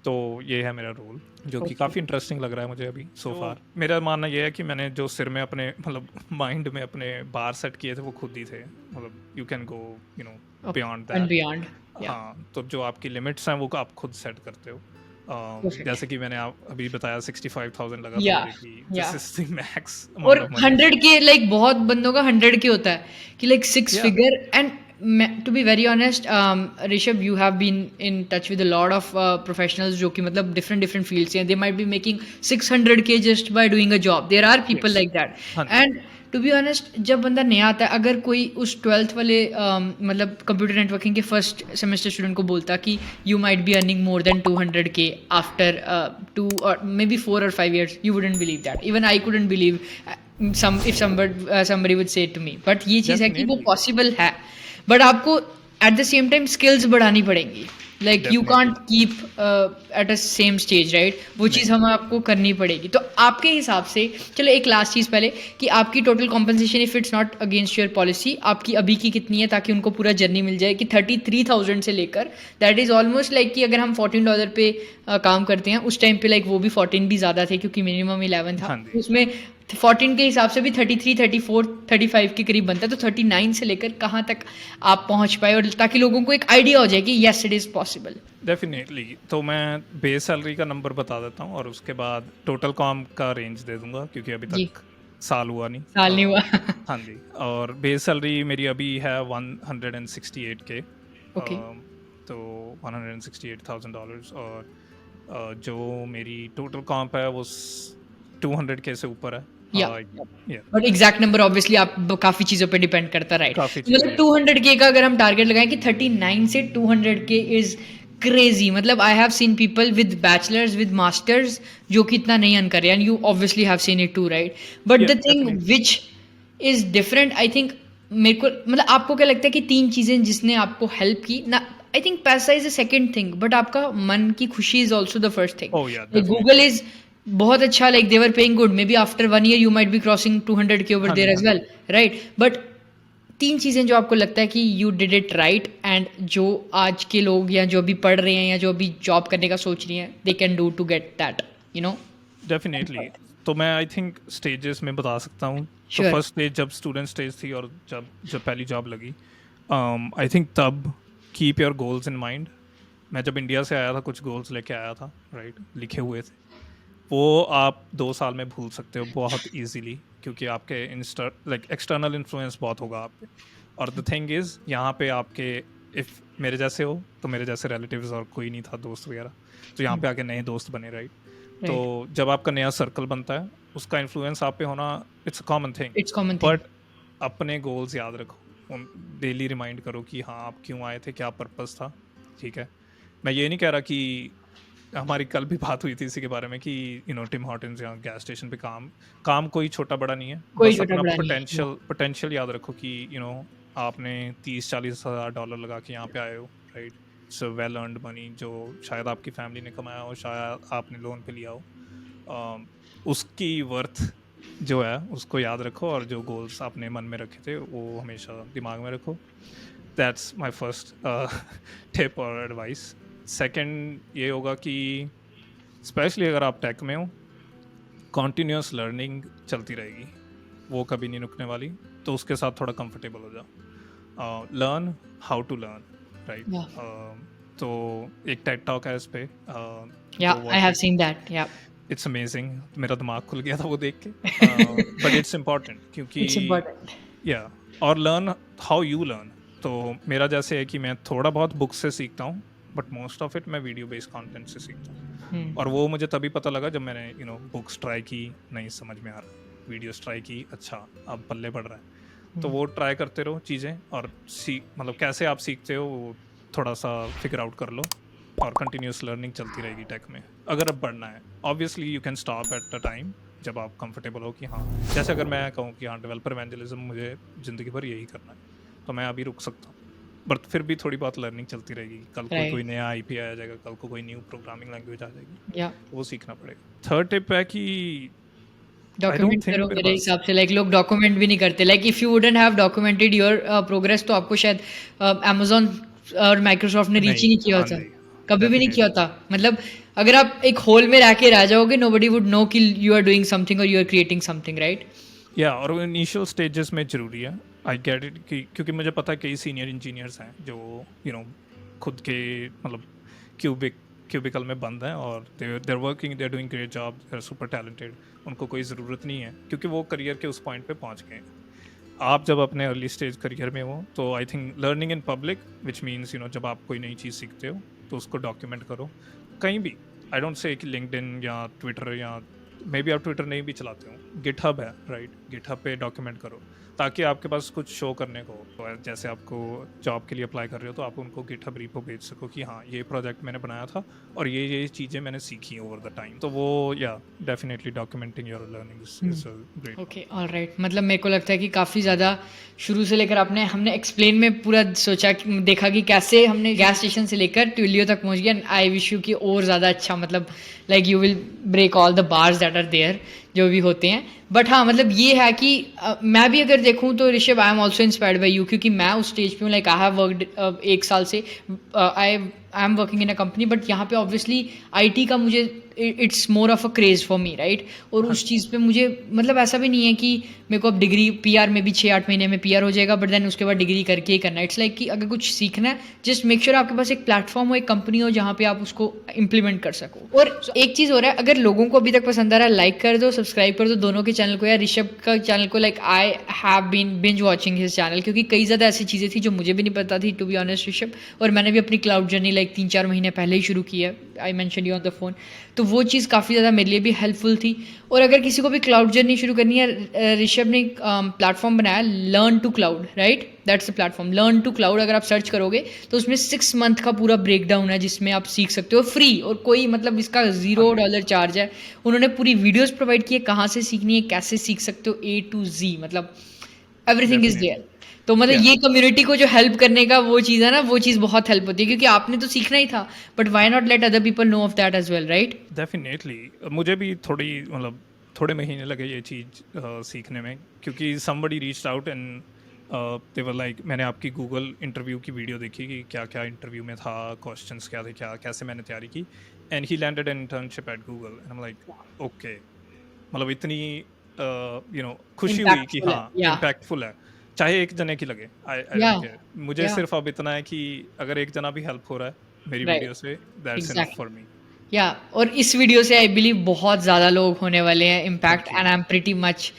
तो ये है मेरा रोल, जो कि काफ़ी इंटरेस्टिंग लग रहा है मुझे अभी सो फार। मेरा मानना ये है कि मैंने जो सिर में अपने मतलब माइंड में अपने बार सेट किए थे वो खुद ही थे। मतलब you can go beyond and that. Beyond. हाँ, तो जो आपकी लिमिट्स हैं वो आप खुद सेट करते हो। जैसे कि मैंने आप अभी बताया 65,000 लगा था या मुझे कि दिस इज द मैक्स और अमाउंट ऑफ मनी। 100 के लाइक बहुत बंदों का 100 के होता है कि लाइक 6 या figure. And to be very honest Rishabh, you have been in touch with a lot of professionals जो कि मतलब डिफरेंट डिफरेंट फील्ड्स हैं। दे माइट बी मेकिंग 600 के just by doing a job. There are people yes, like that. हाँ जी, and to be honest, जब बंदा नया आता है, अगर कोई उस 12th वाले मतलब कंप्यूटर नेटवर्किंग के फर्स्ट सेमेस्टर स्टूडेंट को बोलता कि you might be earning more than 200 के after 2 or maybe 4 or 5 years, you wouldn't believe that. Even I couldn't believe if somebody would say it to me. But ये चीज़ है कि वो definitely, possible है, but आपको at the same time skills बढ़ानी पड़ेंगी। Like you definitely can't keep at a same stage, right? वो चीज़ नहीं। हमें आपको करनी पड़ेगी। तो आपके हिसाब से, चलो एक लास्ट चीज़ पहले, कि आपकी total compensation if it's not against your policy, आपकी अभी की कितनी है, ताकि उनको पूरा जर्नी मिल जाए कि 33,000 से लेकर, दैट इज़ ऑलमोस्ट लाइक कि अगर हम $14 पे काम करते हैं, उस टाइम पे लाइक वो भी 14 भी ज़्यादा थे क्योंकि मिनिमम 11 था, हाँ जी, उसमें 14 के हिसाब से भी 33, 34, 35 के करीब बनता है। तो 39 से लेकर कहाँ तक आप पहुँच पाए, और ताकि लोगों को एक आइडिया हो जाए कि yes it is possible. Definitely. तो मैं बेस सैलरी का नंबर बता देता हूँ और उसके बाद टोटल कॉम का रेंज दे दूंगा, क्योंकि अभी जी, तक साल हुआ नहीं। साल नहीं हुआ। हाँ जी, और बेस सैलरी मेरी अभी है 168 के, ओके, तो $168,000, और जो मेरी टोटल कॉम्प है वो 200 के से ऊपर है। या या बट एग्जैक्ट नंबर ऑब्वियसली आप काफ़ी चीज़ों पे डिपेंड करता है, राइट? काफ़ी तो मतलब चीज़ें। 200 के का अगर हम टारगेट लगाएं कि 39 से 200 के इज़ क्रेजी। मतलब I have seen people with bachelors, with masters, जो कि इतना नहीं अर्न कर रहे हैं, and you obviously have seen it too, right? But yeah the thing definitely, which is different, I think, मेरे को मतलब आपको क्या लगता है कि 3 चीज़ें जिसने आपको हेल्प की ना? आई थिंक पैसा is a second thing, but आपका मन की खुशी is also the first thing. Oh yeah like Google definitely. Is बहुत अच्छा, like they were paying good, maybe after 1 year you might be crossing 200 K over हाँ there ji, as हाँ जी। Well, right? But 3 चीज़ें जो आपको लगता है कि you did it right, and जो आज के लोग या जो अभी पढ़ रहे हैं या जो अभी जॉब करने का सोच रही हैं, they can do to get that, you know? Definitely. तो मैं आई थिंक स्टेजेस में बता सकता हूँ। तो श्योर। फर्स्ट स्टेज जब स्टूडेंट स्टेज थी और जब जब पहली जॉब लगी, आई थिंक तब keep your goals in mind. मैं जब इंडिया से आया था कुछ गोल्स लेके आया था, राइट, लिखे हुए थे। वो आप 2 साल में भूल सकते हो बहुत इजीली, क्योंकि आपके एक्सटर्नल इन्फ्लुएंस बहुत होगा आप पे। और द थिंग इज़ यहाँ पे आपके इफ़ मेरे जैसे हो तो मेरे जैसे रिलेटिव्स और कोई नहीं था, दोस्त वगैरह, तो यहाँ पे आके नए दोस्त बने, राइट? तो राइट, जब आपका नया सर्कल बनता है उसका इन्फ्लुएंस आप पे होना, it's a common thing. It's common thing. But अपने गोल्स याद रखो, डेली रिमाइंड करो कि हाँ आप क्यों आए थे, क्या पर्पस था, ठीक है। मैं ये नहीं कह रहा कि हमारी कल भी बात हुई थी इसी के बारे में कि टिम हॉर्टन्स या गैस स्टेशन पे काम कोई छोटा बड़ा नहीं है, कोई बस छोटा अपना बड़ा नहीं है। पोटेंशियल याद रखो कि आपने 30-40 हज़ार डॉलर लगा के यहाँ पे आए हो, right. It's well earned money जो शायद आपकी फैमिली ने कमाया हो, शायद आपने लोन पे लिया हो। उसकी वर्थ जो है उसको याद रखो, और जो गोल्स आपने मन में रखे थे वो हमेशा दिमाग में रखो। दैट्स माय फर्स्ट टिप और एडवाइस। सेकंड ये होगा कि स्पेशली अगर आप टेक में हो, कॉन्टीन्यूस लर्निंग चलती रहेगी, वो कभी नहीं रुकने वाली, तो उसके साथ थोड़ा कंफर्टेबल हो जाओ। Learn how to learn, right. तो एक टेड टॉक है इस पे, Yeah, I have seen that. Yeah, it's amazing, मेरा दिमाग खुल गया था वो देख के, बट इट्स इम्पॉर्टेंट क्योंकि it's important. या और लर्न हाउ यू लर्न। तो मेरा जैसे है कि मैं थोड़ा बहुत बुक से सीखता हूँ, बट मोस्ट ऑफ इट मैं वीडियो बेस्ड कंटेंट से सीखता हूँ। और वो मुझे तभी पता लगा जब मैंने बुक्स ट्राई की, नहीं समझ में आ रहा, वीडियोस ट्राई की, अच्छा अब पल्ले पड़ रहा है। तो वो ट्राई करते रहो चीज़ें, और मतलब कैसे आप सीखते हो वो थोड़ा सा फिगर आउट कर लो, और कंटिन्यूस लर्निंग चलती रहेगी टेक में अगर अब बढ़ना है। Obviously you can stop at the time जब आप कंफर्टेबल हो कि हाँ, जैसे अगर मैं कहूँ कि हाँ डेवलपर इवेंजलिज्म मुझे ज़िंदगी भर यही करना है, तो मैं अभी रुक सकता हूँ, बट फिर भी थोड़ी बहुत लर्निंग चलती रहेगी। कल को Right. कोई नया आईपी आ जाएगा, कल को कोई न्यू प्रोग्रामिंग लैंग्वेज आ जाएगी, Yeah. वो सीखना पड़ेगा। थर्ड टिप है कि I don't डॉक्यूमेंट think करो मेरे मेरे पास हिसाब से। लाइक लोग डॉक्यूमेंट भी नहीं करते। Like if you wouldn't have documented your progress तो आपको शायद अमेजोन और माइक्रोसॉफ्ट ने रीच ही नहीं, नहीं किया हाँ होता, जी, कभी भी नहीं किया डेफिनेटली। होता। मतलब अगर आप एक होल में रह के रह जाओगे, नोबडी वुड नो कि यू आर डूइंग समथिंग और you are creating something, right? या और वो इनिशियल स्टेजेस में ज़रूरी है। आई गेट इट कि क्योंकि मुझे पता है कई सीनियर इंजीनियर्स हैं जो खुद के मतलब क्यूबिकल में बंद हैं, और they're working, they're doing great job, they're super talented, उनको कोई ज़रूरत नहीं है क्योंकि वो करियर के उस पॉइंट पे पहुंच गए हैं। आप जब अपने अर्ली स्टेज करियर में हो तो I think learning in public, which means जब आप कोई नई चीज़ सीखते हो तो उसको डॉक्यूमेंट करो कहीं भी। आई डोंट से कि लिंक्डइन या ट्विटर, या मे बी आप ट्विटर नहीं भी चलाते हो, गिटहब है, राइट, गिटहब पे डॉक्यूमेंट करो ताकि आपके पास कुछ शो करने को हो। तो जैसे आपको जॉब के लिए अप्लाई कर रहे हो तो आप उनको गिटहब रीपो भेज सको कि हाँ ये प्रोजेक्ट मैंने बनाया था और ये चीज़ें मैंने सीखी ओवर द टाइम। तो वो या definitely documenting your learning is great. Okay, alright. मतलब मेरे को लगता है कि काफ़ी ज़्यादा शुरू से लेकर हमने एक्सप्लेन में पूरा सोचा कि देखा कि कैसे हमने गैस स्टेशन से लेकर ट्यूलियो तक पहुंच गया। आई विश यू कि और ज़्यादा अच्छा, मतलब like you will break all the bars that are there जो भी होते हैं। बट हाँ, मतलब ये है कि मैं भी अगर देखूँ तो Rishabh, I am also inspired by you, क्योंकि मैं उस स्टेज पे हूँ। लाइक आई हैव वर्कड 1 साल से, I am working in a company, but यहाँ पे ऑब्वियसली आईटी का मुझे it's more of a craze for me, right. और उस चीज़ पे मुझे मतलब ऐसा भी नहीं है कि मेरे को अब डिग्री पीआर में भी 6-8 महीने में पीआर हो जाएगा, बट देन उसके बाद डिग्री करके ही करना। इट्स लाइक कि अगर कुछ सीखना है, जस्ट मेक श्योर आपके पास एक प्लेटफॉर्म हो, एक कंपनी हो जहाँ पे आप उसको इम्प्लीमेंट कर सको। और एक चीज़ हो रहा है, अगर लोगों को अभी तक पसंद आ रहा है, लाइक कर दो, सब्सक्राइब कर दो दोनों के चैनल को, या ऋषभ का चैनल को। Like I have been binge watching his channel, क्योंकि कई ज़्यादा ऐसी चीज़ें थी जो मुझे भी नहीं पता थी, टू बी ऑनेस्ट ऋषभ। और मैंने भी अपनी क्लाउड जर्नी लाइक 3-4 महीने पहले ही शुरू की है, I mention you on the phone. तो वो चीज़ काफ़ी ज़्यादा मेरे लिए भी हेल्पफुल थी। और अगर किसी को भी क्लाउड जर्नी शुरू करनी है, ऋषभ ने प्लेटफॉर्म बनाया learn to cloud, right, that's the platform learn to cloud. अगर आप सर्च करोगे तो उसमें 6 मंथ का पूरा ब्रेकडाउन है जिसमें आप सीख सकते हो फ्री, और कोई मतलब इसका $0 चार्ज है। उन्होंने पूरी वीडियोस प्रोवाइड की है, कहाँ से सीखनी है, कैसे सीख सकते हो, A to Z, मतलब एवरीथिंग इज देयर। तो मतलब ये कम्युनिटी को जो हेल्प करने का वो चीज़ है ना, वो चीज़ बहुत हेल्प होती है, क्योंकि आपने तो सीखना ही था, but why not let other people know of that as well, right? Definitely मुझे भी थोड़े महीने लगे ये चीज़ सीखने में, क्योंकि somebody reached out and they were like, मैंने आपकी गूगल इंटरव्यू की वीडियो देखी कि क्या क्या इंटरव्यू में था, क्वेश्चंस क्या थे, क्या कैसे मैंने तैयारी की, and he landed an internship at Google and I am like okay. मतलब इतनी खुशी हुई कि इम्पैक्टफुल है, हाँ या इम्पैक्टफुल है, चाहे एक जने की लगे, आई या डोंट केयर। मुझे या सिर्फ अब इतना है कि अगर एक जना भी हेल्प हो रहा है मेरी राइट, वीडियो से, that's enough exactly. For me. या और इस वीडियो से आई बिलीव बहुत ज़्यादा लोग होने वाले हैं impact, thank you. And I am pretty much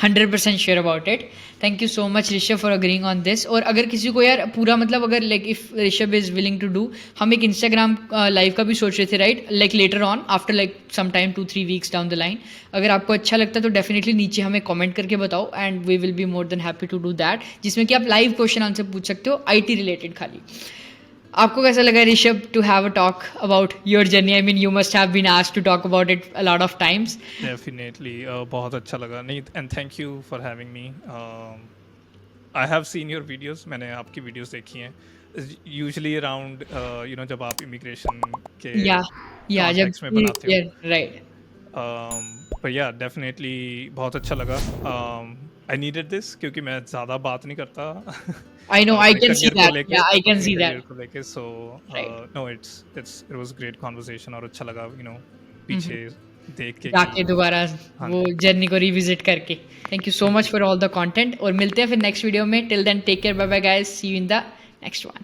100% sure about it. Thank you so much Rishabh for agreeing on this. और अगर किसी को यार पूरा मतलब अगर like if Rishabh is willing to do, हम एक इंस्टाग्राम लाइव का भी सोच रहे थे, right, like later on after like some time 2-3 weeks down the line. अगर आपको अच्छा लगता है तो डेफिनेटली नीचे हमें कमेंट करके बताओ and we will be more than happy to do that, जिसमें कि आप लाइव क्वेश्चन आंसर पूछ सकते हो IT रिलेटेड खाली. आपको कैसा लगा Rishabh to have a talk about your journey? I mean you must have been asked to talk about it a lot of times. Definitely बहुत अच्छा लगा. नहीं, and thank you for having me. I have seen your videos, मैंने आपकी videos देखी हैं. Usually around जब आप इमिग्रेशन के या जब कॉन्टेक्स्ट में बनाते हो. राइट. पर या डेफिनेटली बहुत अच्छा लगा. आई नीडेड दिस क्योंकि मैं ज़्यादा बात नहीं करता. I know, I अपने can see career को that. लेके, Yeah, I can अपने see career that. को लेके. So Right. no, it was great conversation और अच्छा लगा पीछे देख के जाके कि- दोबारा हाँ वो जर्नी को रिविजिट करके. Thank you so much for all the content और मिलते हैं फिर नेक्स्ट वीडियो में. Till then take care, bye bye guys, see you in the next one.